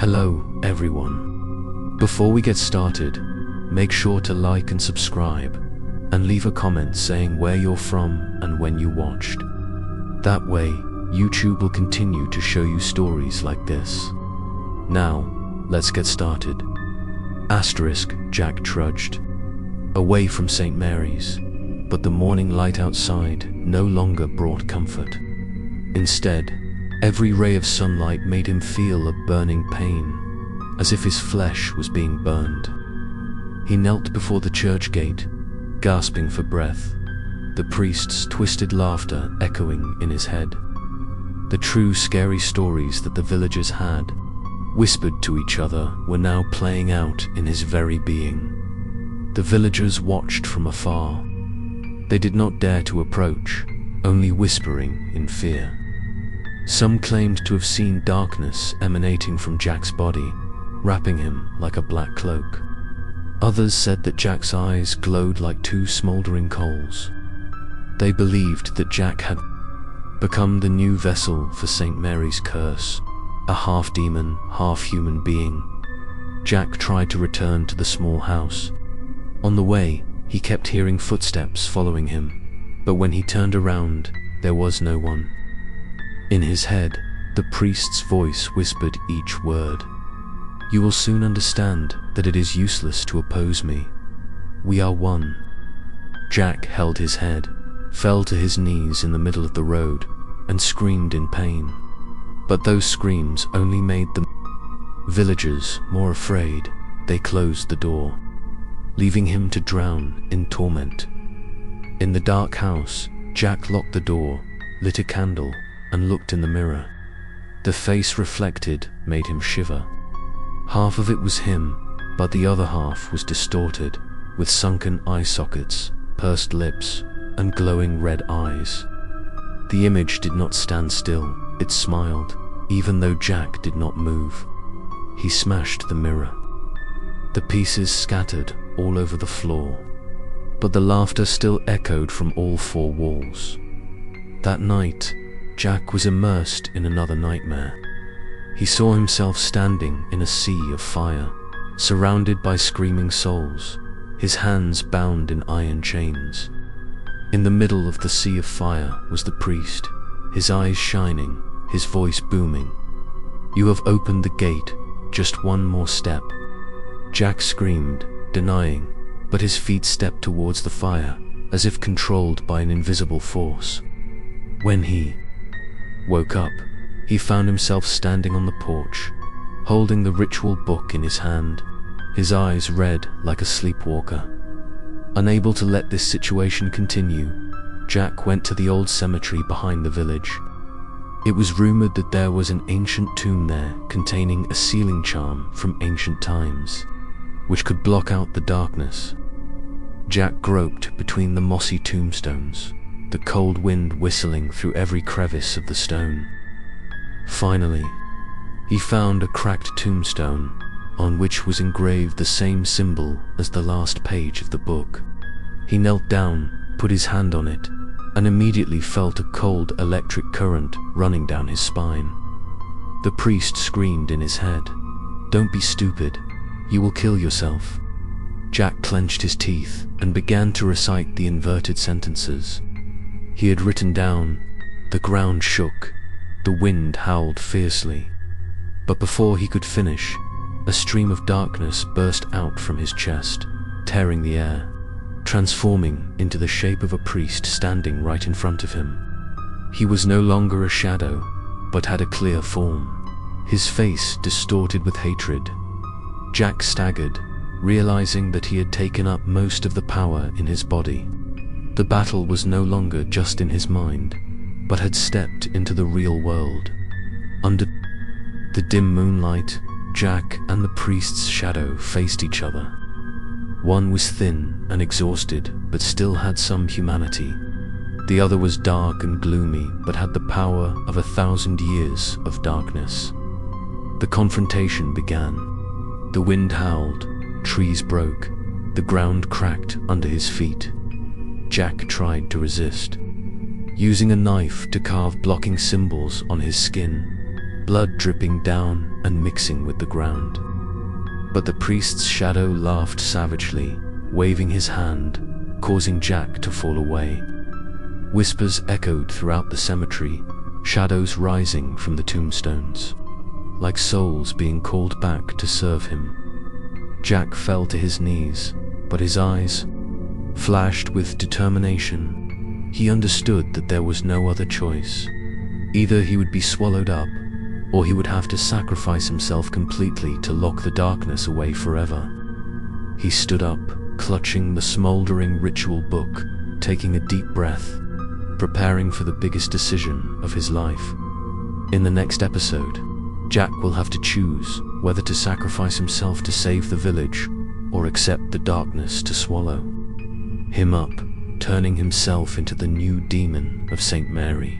Hello, everyone. Before we get started, make sure to like and subscribe, and leave a comment saying where you're from and when you watched. That way, YouTube will continue to show you stories like this. Now, let's get started. Jack trudged away from St. Mary's, but the morning light outside no longer brought comfort. Instead, every ray of sunlight made him feel a burning pain, as if his flesh was being burned. He knelt before the church gate, gasping for breath, the priest's twisted laughter echoing in his head. The true scary stories that the villagers had whispered to each other were now playing out in his very being. The villagers watched from afar. They did not dare to approach, only whispering in fear. Some claimed to have seen darkness emanating from Jack's body, wrapping him like a black cloak. Others said that Jack's eyes glowed like two smoldering coals. They believed that Jack had become the new vessel for St. Mary's curse, a half-demon, half-human being. Jack tried to return to the small house. On the way, he kept hearing footsteps following him, but when he turned around, there was no one. In his head, the priest's voice whispered each word. "You will soon understand that it is useless to oppose me. We are one." Jack held his head, fell to his knees in the middle of the road, and screamed in pain. But those screams only made the villagers more afraid. They closed the door, leaving him to drown in torment. In the dark house, Jack locked the door, lit a candle, and looked in the mirror. The face reflected made him shiver. Half of it was him, but the other half was distorted, with sunken eye sockets, pursed lips, and glowing red eyes. The image did not stand still, it smiled, even though Jack did not move. He smashed the mirror. The pieces scattered all over the floor, but the laughter still echoed from all four walls. That night, Jack was immersed in another nightmare. He saw himself standing in a sea of fire, surrounded by screaming souls, his hands bound in iron chains. In the middle of the sea of fire was the priest, his eyes shining, his voice booming. "You have opened the gate, just one more step." Jack screamed, denying, but his feet stepped towards the fire, as if controlled by an invisible force. When he woke up, he found himself standing on the porch, holding the ritual book in his hand, his eyes red like a sleepwalker. Unable to let this situation continue, Jack went to the old cemetery behind the village. It was rumored that there was an ancient tomb there containing a sealing charm from ancient times, which could block out the darkness. Jack groped between the mossy tombstones, the cold wind whistling through every crevice of the stone. Finally, he found a cracked tombstone on which was engraved the same symbol as the last page of the book. He knelt down, put his hand on it, and immediately felt a cold electric current running down his spine. The priest screamed in his head, "Don't be stupid, you will kill yourself." Jack clenched his teeth and began to recite the inverted sentences. He had written down, "The ground shook, the wind howled fiercely." But before he could finish, a stream of darkness burst out from his chest, tearing the air, transforming into the shape of a priest standing right in front of him. He was no longer a shadow, but had a clear form, his face distorted with hatred. Jack staggered, realizing that he had taken up most of the power in his body. The battle was no longer just in his mind, but had stepped into the real world. Under the dim moonlight, Jack and the priest's shadow faced each other. One was thin and exhausted, but still had some humanity. The other was dark and gloomy, but had the power of 1,000 years of darkness. The confrontation began. The wind howled, trees broke, the ground cracked under his feet. Jack tried to resist, using a knife to carve blocking symbols on his skin. blood dripping down and mixing with the ground. But the priest's shadow laughed savagely, waving his hand, causing Jack to fall away. Whispers echoed throughout the cemetery, shadows rising from the tombstones, like souls being called back to serve him. Jack fell to his knees, but his eyes flashed with determination. He understood that there was no other choice. Either he would be swallowed up, or he would have to sacrifice himself completely to lock the darkness away forever. He stood up, clutching the smoldering ritual book, taking a deep breath, preparing for the biggest decision of his life. In the next episode, Jack will have to choose whether to sacrifice himself to save the village or accept the darkness to swallow him up, turning himself into the new demon of St. Mary.